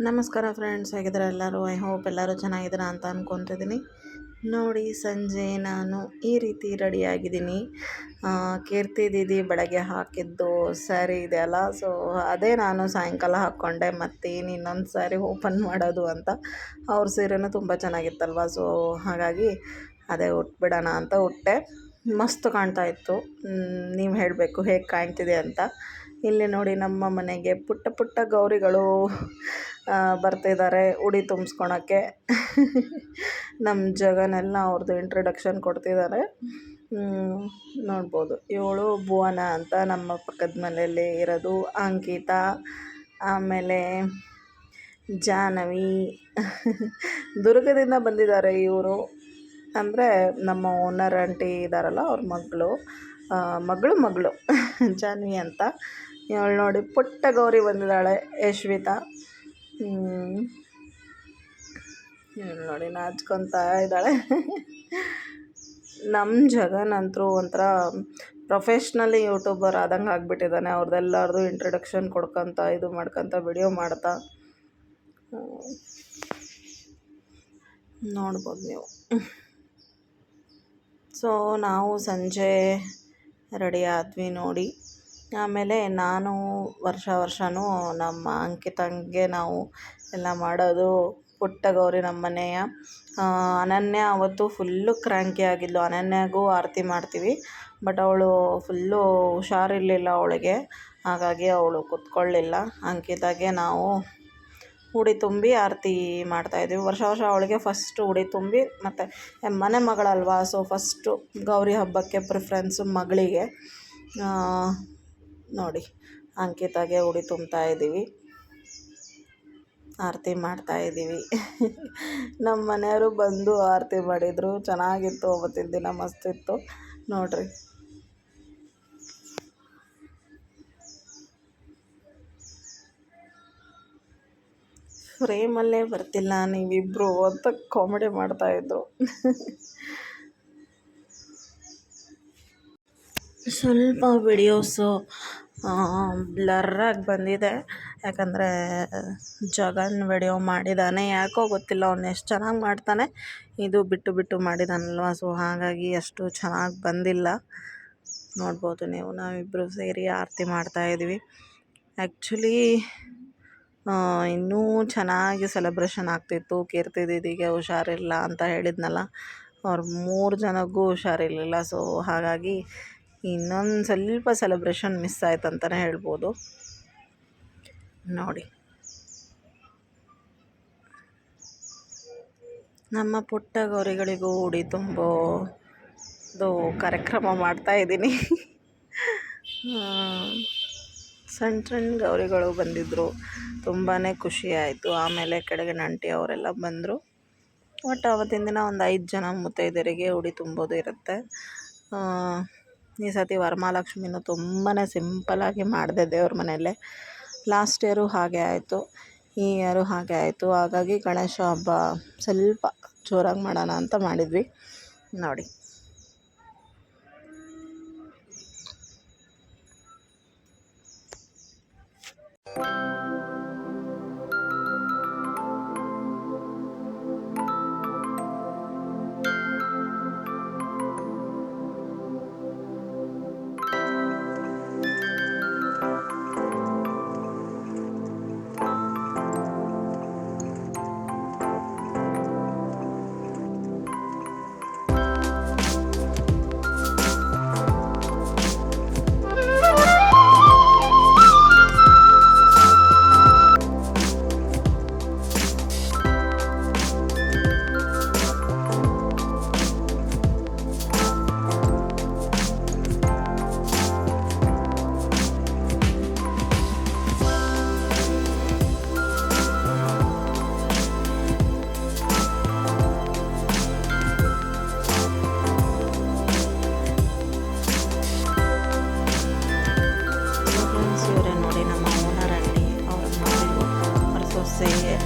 ನಮಸ್ಕಾರ ಫ್ರೆಂಡ್ಸ್, ಹೇಗಿದ್ದಾರೆ ಎಲ್ಲರೂ? ಐ ಹೋಪ್ ಎಲ್ಲರೂ ಚೆನ್ನಾಗಿದ್ದೀರಾ ಅಂತ ಅಂದ್ಕೊತಿದ್ದೀನಿ. ನೋಡಿ, ಸಂಜೆ ನಾನು ಈ ರೀತಿ ರೆಡಿಯಾಗಿದ್ದೀನಿ. ಕೀರ್ತಿ ದೀದಿ ಬೆಳಗ್ಗೆ ಹಾಕಿದ್ದು ಸ್ಯಾರಿ ಇದೆ ಅಲ್ಲ, ಸೊ ಅದೇ ನಾನು ಸಾಯಂಕಾಲ ಹಾಕ್ಕೊಂಡೆ. ಮತ್ತೇನು ಇನ್ನೊಂದು ಸ್ಯಾರಿ ಓಪನ್ ಮಾಡೋದು ಅಂತ. ಅವ್ರ ಸೀರೆನೂ ತುಂಬ ಚೆನ್ನಾಗಿತ್ತಲ್ವ, ಸೊ ಹಾಗಾಗಿ ಅದೇ ಉಟ್ಬಿಡೋಣ ಅಂತ ಉಟ್ಟೆ. ಮಸ್ತ್ ಕಾಣ್ತಾ ಇತ್ತು. ನೀವು ಹೇಳಬೇಕು ಹೇಗೆ ಕಾಣ್ತಿದೆ ಅಂತ. ಇಲ್ಲಿ ನೋಡಿ, ನಮ್ಮ ಮನೆಗೆ ಪುಟ್ಟ ಪುಟ್ಟ ಗೌರಿಗಳು ಬರ್ತಿದ್ದಾರೆ ಉಡಿ ತುಂಬಿಸ್ಕೊಳಕ್ಕೆ. ನಮ್ಮ ಜಗನೆಲ್ಲ ಅವ್ರದ್ದು ಇಂಟ್ರಡಕ್ಷನ್ ಕೊಡ್ತಿದ್ದಾರೆ. ನೋಡ್ಬೋದು, ಇವಳು ಭುವನ ಅಂತ ನಮ್ಮ ಪಕ್ಕದ ಮನೆಯಲ್ಲಿ ಇರೋದು. ಅಂಕಿತಾ, ಆಮೇಲೆ ಜಾಹ್ನವಿ, ದುರ್ಗದಿಂದ ಬಂದಿದ್ದಾರೆ ಇವರು. ಅಂದರೆ ನಮ್ಮ ಓನರ್ ಆಂಟಿ ಇದ್ದಾರಲ್ಲ, ಅವ್ರ ಮಗಳು ಜಾಹ್ನವಿ ಅಂತ. ಇವಳು ನೋಡಿ, ಪುಟ್ಟ ಗೌರಿ ಬಂದಿದ್ದಾಳೆ, ಯಶ್ವಿತಾ. ಇವಳು ನೋಡಿ ನಾಚ್ಕೊತಾ ಇದ್ದಾಳೆ. ನಮ್ಮ ಜಗನಂತರೂ ಒಂಥರ ಪ್ರೊಫೆಷ್ನಲಿ ಯೂಟ್ಯೂಬರ್ ಆದಂಗೆ ಆಗಿಬಿಟ್ಟಿದ್ದಾನೆ. ಅವ್ರದ್ದೆಲ್ಲರದು ಇಂಟ್ರಡಕ್ಷನ್ ಕೊಡ್ಕೊತ ಇದು ಮಾಡ್ಕೊತ ವಿಡಿಯೋ ಮಾಡ್ತಾ ನೋಡ್ಬೋದು ನೀವು. ಸೊ ನಾವು ಸಂಜೆ ರೆಡಿ ಆದ್ವಿ ನೋಡಿ. ಆಮೇಲೆ ನಾನು ವರ್ಷವೂ ನಮ್ಮ ಅಂಕಿತಂಗೆ ನಾವು ಎಲ್ಲ ಮಾಡೋದು. ಪುಟ್ಟ ಗೌರಿ ನಮ್ಮ ಮನೆಯ ಅನನ್ಯ ಅವತ್ತು ಫುಲ್ಲು ಕ್ರ್ಯಾಂಕಿ ಆಗಿದ್ಲು. ಅನನ್ಯಾಗೂ ಆರತಿ ಮಾಡ್ತೀವಿ, ಬಟ್ ಅವಳು ಫುಲ್ಲು ಹುಷಾರಿರಲಿಲ್ಲ ಅವಳಿಗೆ, ಹಾಗಾಗಿ ಅವಳು ಕೂತ್ಕೊಳ್ಳಿಲ್ಲ. ಅಂಕಿತಾಗೆ ನಾವು ಉಡಿ ತುಂಬಿ ಆರತಿ ಮಾಡ್ತಾಯಿದ್ವಿ. ವರ್ಷ ಅವಳಿಗೆ ಫಸ್ಟು ಉಡಿ ತುಂಬಿ, ಮತ್ತು ಮನೆ ಮಗಳಲ್ವಾ, ಸೊ ಫಸ್ಟು ಗೌರಿ ಹಬ್ಬಕ್ಕೆ ಪ್ರಿಫ್ರೆನ್ಸು ಮಗಳಿಗೆ. ನೋಡಿ, ಅಂಕಿತಾಗೆ ಉಡಿ ತುಂಬ್ತಾಯಿದ್ದೀವಿ, ಆರತಿ ಮಾಡ್ತಾಯಿದ್ದೀವಿ. ನಮ್ಮ ಮನೆಯವರು ಬಂದು ಆರತಿ ಮಾಡಿದರು. ಚೆನ್ನಾಗಿತ್ತು ಅವತ್ತಿನ ದಿನ, ಮಸ್ತಿತ್ತು ನೋಡ್ರಿ. ಫ್ರೇಮಲ್ಲೇ ಬರ್ತಿಲ್ಲ ನೀವಿಬ್ಬರು ಅಂತ ಕಾಮಿಡಿ ಮಾಡ್ತಾಯಿದ್ರು. ಸ್ವಲ್ಪ ವಿಡಿಯೋಸು ಬ್ಲರ್ರಾಗಿ ಬಂದಿದೆ, ಯಾಕಂದರೆ ಜಗನ್ ವಿಡಿಯೋ ಮಾಡಿದ್ದಾನೆ. ಯಾಕೋ ಗೊತ್ತಿಲ್ಲ, ಅವ್ನು ಎಷ್ಟು ಚೆನ್ನಾಗಿ ಮಾಡ್ತಾನೆ. ಇದು ಬಿಟ್ಟು ಮಾಡಿದಾನಲ್ವ, ಸೊ ಹಾಗಾಗಿ ಅಷ್ಟು ಚೆನ್ನಾಗಿ ಬಂದಿಲ್ಲ. ನೋಡ್ಬೋದು ನೀವು, ನಾವಿಬ್ಬರು ಸೇರಿ ಆರತಿ ಮಾಡ್ತಾಯಿದ್ವಿ. ಆ್ಯಕ್ಚುಲಿ ಇನ್ನೂ ಚೆನ್ನಾಗಿ ಸೆಲೆಬ್ರೇಷನ್ ಆಗ್ತಿತ್ತು. ಕೀರ್ತಿ ದೀದಿಗೆ ಹುಷಾರಿಲ್ಲ ಅಂತ ಹೇಳಿದ್ನಲ್ಲ, ಅವ್ರು 3 ಜನಕ್ಕೂ ಹುಷಾರಿರಲಿಲ್ಲ. ಸೊ ಹಾಗಾಗಿ ಇನ್ನೊಂದು ಸ್ವಲ್ಪ ಸೆಲೆಬ್ರೇಷನ್ ಮಿಸ್ ಆಯ್ತು ಅಂತಲೇ ಹೇಳ್ಬೋದು. ನೋಡಿ, ನಮ್ಮ ಪುಟ್ಟ ಗೌರಿಗಳಿಗೂ ಉಡಿ ತುಂಬೋದು ಕಾರ್ಯಕ್ರಮ ಮಾಡ್ತಾಯಿದ್ದೀನಿ. ಸಣ್ಣ ಗೌರಿಗಳು ಬಂದಿದ್ದರು, ತುಂಬಾ ಖುಷಿ ಆಯಿತು. ಆಮೇಲೆ ಕೆಳಗೆ ಆಂಟಿ ಅವರೆಲ್ಲ ಬಂದರು. ಒಟ್ಟು ಆವತ್ತಿನ ದಿನ ಒಂದು 5 ಜನ ಮುತ್ತೈದೆಯರಿಗೆ ಉಡಿ ತುಂಬೋದು ಇರುತ್ತೆ. ಈ ಸತಿ ವರಮಹಾಲಕ್ಷ್ಮಿನೂ ತುಂಬಾ ಸಿಂಪಲ್ಲಾಗಿ ಮಾಡಿದೆ ದೇವ್ರ ಮನೆಯಲ್ಲೇ. ಲಾಸ್ಟ್ ಇಯರು ಹಾಗೆ ಆಯಿತು, ಈ ಇಯರು ಹಾಗೆ ಆಯಿತು. ಹಾಗಾಗಿ ಗಣೇಶ ಹಬ್ಬ ಸ್ವಲ್ಪ ಜೋರಾಗಿ ಮಾಡೋಣ ಅಂತ ಮಾಡಿದ್ವಿ ನೋಡಿ.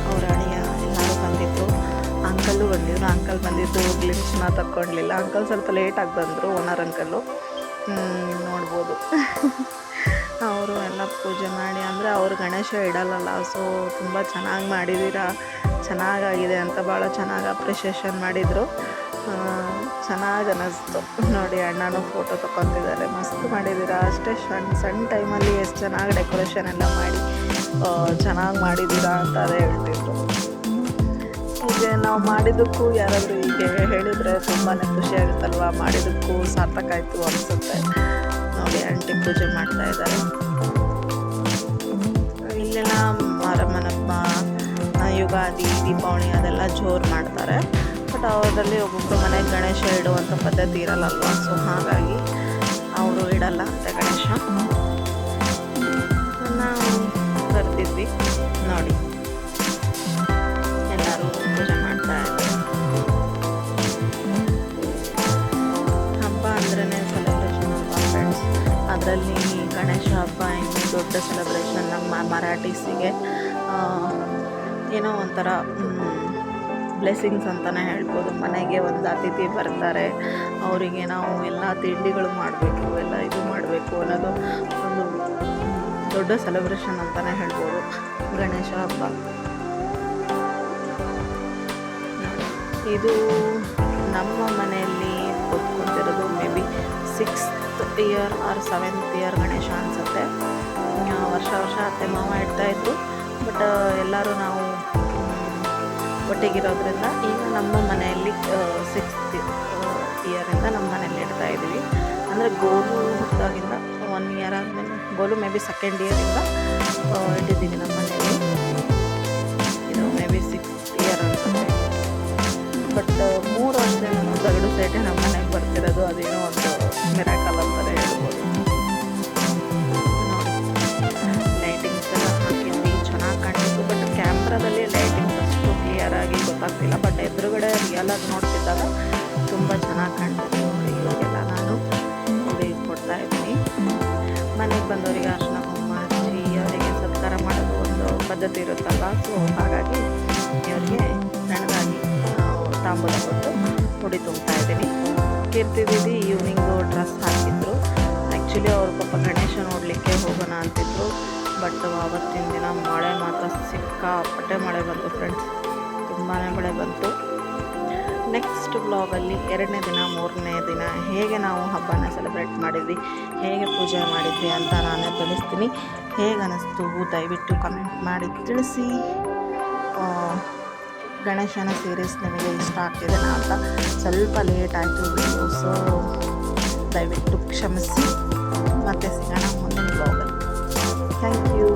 ಅವ್ರ ಅಳಿಯ ಎಲ್ಲರೂ ಬಂದಿದ್ದು. ಅಂಕಲ್ ಬಂದಿದ್ದು ಗ್ಲಿಮ್ಸ್ನ ತಕ್ಕೊಳ್ಲಿಲ್ಲ. ಅಂಕಲ್ ಸ್ವಲ್ಪ ಲೇಟಾಗಿ ಬಂದರು, ಓನರ್ ಅಂಕಲ್ಲು. ನೋಡ್ಬೋದು ಅವರು ಎಲ್ಲ ಪೂಜೆ ಮಾಡಿ ಅಂದರೆ ಅವರು ಗಣೇಶ ಇಡಲ್ಲಲ್ಲ, ಸೊ ತುಂಬ ಚೆನ್ನಾಗಿ ಮಾಡಿದ್ದೀರಾ, ಚೆನ್ನಾಗಾಗಿದೆ ಅಂತ ಭಾಳ ಚೆನ್ನಾಗಿ ಅಪ್ರಿಷಿಯೇಷನ್ ಮಾಡಿದರು. ಚೆನ್ನಾಗಿ ಅನ್ನಿಸ್ತು ನೋಡಿ. ಅಣ್ಣನೂ ಫೋಟೋ ತೊಗೊತಿದ್ದಾರೆ. ಮಸ್ತ್ ಮಾಡಿದ್ದೀರಾ, ಅಷ್ಟೇ ಸಣ್ಣ ಟೈಮಲ್ಲಿ ಎಷ್ಟು ಚೆನ್ನಾಗಿ ಡೆಕೋರೇಷನ್ ಎಲ್ಲ ಮಾಡಿ ಚೆನ್ನಾಗಿ ಮಾಡಿದ್ದೀರಾ ಅಂತ ಅದೇ ಹೇಳ್ತಿದ್ರು. ಹೀಗೆ ನಾವು ಮಾಡಿದ್ದಕ್ಕೂ ಯಾರಾದರೂ ಹೀಗೆ ಹೇಳಿದರೆ ತುಂಬಾ ಖುಷಿ ಆಗುತ್ತಲ್ವ, ಮಾಡಿದ್ದಕ್ಕೂ ಸಾರ್ಥಕ ಆಯಿತು ಅನಿಸುತ್ತೆ. ನೋಡಿ ಆಂಟಿ ಪೂಜೆ ಮಾಡ್ತಾ ಇದ್ದಾರೆ. ಇಲ್ಲೆಲ್ಲ ಮಾರಮ್ಮನಪ್ಪ, ಯುಗಾದಿ, ದೀಪಾವಳಿ ಅದೆಲ್ಲ ಜೋರು ಮಾಡ್ತಾರೆ. ಬಟ್ ಅವರಲ್ಲಿ ಒಬ್ಬೊಬ್ಬರು ಮನೆಗೆ ಗಣೇಶ ಇಡುವಂಥ ಪದ್ಧತಿ ಇರಲ್ಲಲ್ವ, ಸೊ ಹಾಗಾಗಿ ಅವರು ಇಡಲ್ಲ ಅಂತ ಗಣೇಶ. ನಾವು ಬರ್ತಿದ್ವಿ ನೋಡಿ, ಎಲ್ಲರೂ ಪೂಜೆ ಮಾಡ್ತಾ ಇದ್ದಾರೆ. ಹಬ್ಬ ಅಂದ್ರೇ ಸೆಲೆಬ್ರೇಷನ್ ಅಲ್ವಾ ಫ್ರೆಂಡ್ಸ್. ಅದರಲ್ಲಿ ಗಣೇಶ ಹಬ್ಬ ಇನ್ನೂ ದೊಡ್ಡ ಸೆಲೆಬ್ರೇಷನ್ ನಮ್ಮ ಮರಾಠೀಸಿಗೆ. ಏನೋ ಒಂಥರ ಬ್ಲೆಸ್ಸಿಂಗ್ಸ್ ಅಂತಲೇ ಹೇಳ್ಬೋದು. ಮನೆಗೆ ಒಂದು ಅತಿಥಿ ಬರ್ತಾರೆ, ಅವರಿಗೆ ನಾವು ಎಲ್ಲ ತಿಂಡಿಗಳು ಮಾಡಬೇಕು, ಎಲ್ಲ ಇದು ಮಾಡಬೇಕು ಅನ್ನೋದು ಒಂದು ದೊಡ್ಡ ಸೆಲೆಬ್ರೇಷನ್ ಅಂತಲೇ ಹೇಳ್ಬೋದು ಗಣೇಶ ಹಬ್ಬ. ಇದು ನಮ್ಮ ಮನೆಯಲ್ಲಿ ಕೂತ್ಕೊತಿರೋದು maybe 6th year or 7th year Ganesha ಅನಿಸುತ್ತೆ. ವರ್ಷ ಅತ್ತೆ ಮಾವ ಇಡ್ತಾಯಿದ್ರು, ಬಟ್ ಎಲ್ಲರೂ ನಾವು ಒಟ್ಟಿಗಿರೋದ್ರಿಂದ ಈಗ ನಮ್ಮ ಮನೆಯಲ್ಲಿ 6th ಇಯರಿಂದ ನಮ್ಮ ಮನೆಯಲ್ಲಿ ಇಡ್ತಾಯಿದ್ದೀವಿ. ಅಂದರೆ ಗೋಲು ಹುಟ್ಟಿದಾಗಿಂದ 1 ಇಯರ್ ಆದಮೇಲೆ, ಗೋಲು ಮೇ ಬಿ 2nd ಇಯರಿಂದ ಇಟ್ಟಿದ್ದೀವಿ ನಮ್ಮ ಮನೆಯಲ್ಲಿ. ಇದು ಮೇ ಬಿ 6th ಇಯರ್ ಅನಿಸುತ್ತೆ. ಬಟ್ 3 ವರ್ಷದಿಂದ ದಗಡು ಸೈಟೆ ನಮ್ಮ ಮನೆಗೆ ಬರ್ತಿರೋದು, ಅದೇನೋ ಒಂದು ಮಿರಾಕಲ್ ಅಂತಲೇ ಹೇಳ್ಬೋದು. ನೋಡಿ ಲೈಟಿಂಗ್ಸ್ ಎಲ್ಲ ಹಾಕಿದ್ವಿ, ಚೆನ್ನಾಗಿ ಕಾಣಿಸ್ತು. ಬಟ್ ಕ್ಯಾಮ್ರಾದಲ್ಲಿ ಲೈಟಿಂಗ್ಸ್ ಅಷ್ಟು ಕ್ಲಿಯರ್ ಆಗಿ ಗೊತ್ತಾಗ್ತಿಲ್ಲ, ಬಟ್ ಎದುರುಗಡೆ ರಿಯಲ್ ಆಗಿ ನೋಡ್ತಿದ್ದಾಗ ತುಂಬ ಚೆನ್ನಾಗಿ ಕಾಣ್ತಿತ್ತು. ನೋಡಿ ಇವಾಗೆಲ್ಲ ನಾನು ನೋಡಿ ಕೊಡ್ತಾ ಇದ್ದೀನಿ. ಮನೆಗೆ ಬಂದವರಿಗೆ ಅರ್ಶಿನ ಕುಂಕುಮ ಹಚ್ಚಿ ಅವರಿಗೆ ಸತ್ಕಾರ ಮಾಡೋದು ಒಂದು ಪದ್ಧತಿ ಇರುತ್ತಲ್ಲ, ಸೊ ಹಾಗಾಗಿ ಇವರಿಗೆ ಸಣ್ಣದಾಗಿ ತಾಂಬೂಲ ಕೊಟ್ಟು ಮುಡಿ ತುಂಬ್ತಾ ಇದ್ದೀನಿ. ಕೀರ್ತಿ ದೀದಿ ಈವ್ನಿಂಗು ಡ್ರೆಸ್ ಹಾಕಿದ್ರು. ಆ್ಯಕ್ಚುಲಿ ಅವ್ರ ಪಾಪ ಗಣೇಶ ನೋಡಲಿಕ್ಕೆ ಹೋಗೋಣ ಅಂತಿದ್ರು, ಬಟ್ ಆವತ್ತಿನ ದಿನ ಮಳೆ ಮಾತ್ರ ಸಿಕ್ಕಾಪಟ್ಟೆ ಮಳೆ ಬಂತು ಫ್ರೆಂಡ್ಸ್, ತುಂಬಾ ಮಳೆ ಬಂತು. ನೆಕ್ಸ್ಟ್ ವ್ಲಾಗಲ್ಲಿ 2ನೇ ದಿನ 3ನೇ ದಿನ ಹೇಗೆ ನಾವು ಹಬ್ಬನ ಸೆಲೆಬ್ರೇಟ್ ಮಾಡಿದ್ವಿ, ಹೇಗೆ ಪೂಜೆ ಮಾಡಿದ್ವಿ ಅಂತ ನಾನೇ ತಿಳಿಸ್ತೀನಿ. ಹೇಗೆ ಅನ್ನಿಸ್ತು ದಯವಿಟ್ಟು ಕಮೆಂಟ್ ಮಾಡಿ ತಿಳಿಸಿ. ಗಣೇಶನ ಸೀರೀಸ್ ನಿಮಗೆ ಇಷ್ಟ ಆಗ್ತಿದೆನಾ ಅಂತ ಸ್ವಲ್ಪ ಲೇಟ್ ಆಯಿತು ವಿಡಿಯೋ, ಸೊ ದಯವಿಟ್ಟು ಕ್ಷಮಿಸಿ. ಮತ್ತೆ ಸಿಗೋಣ ಮುಂದಿನ ವ್ಲಾಗಲ್ಲಿ. Thank you.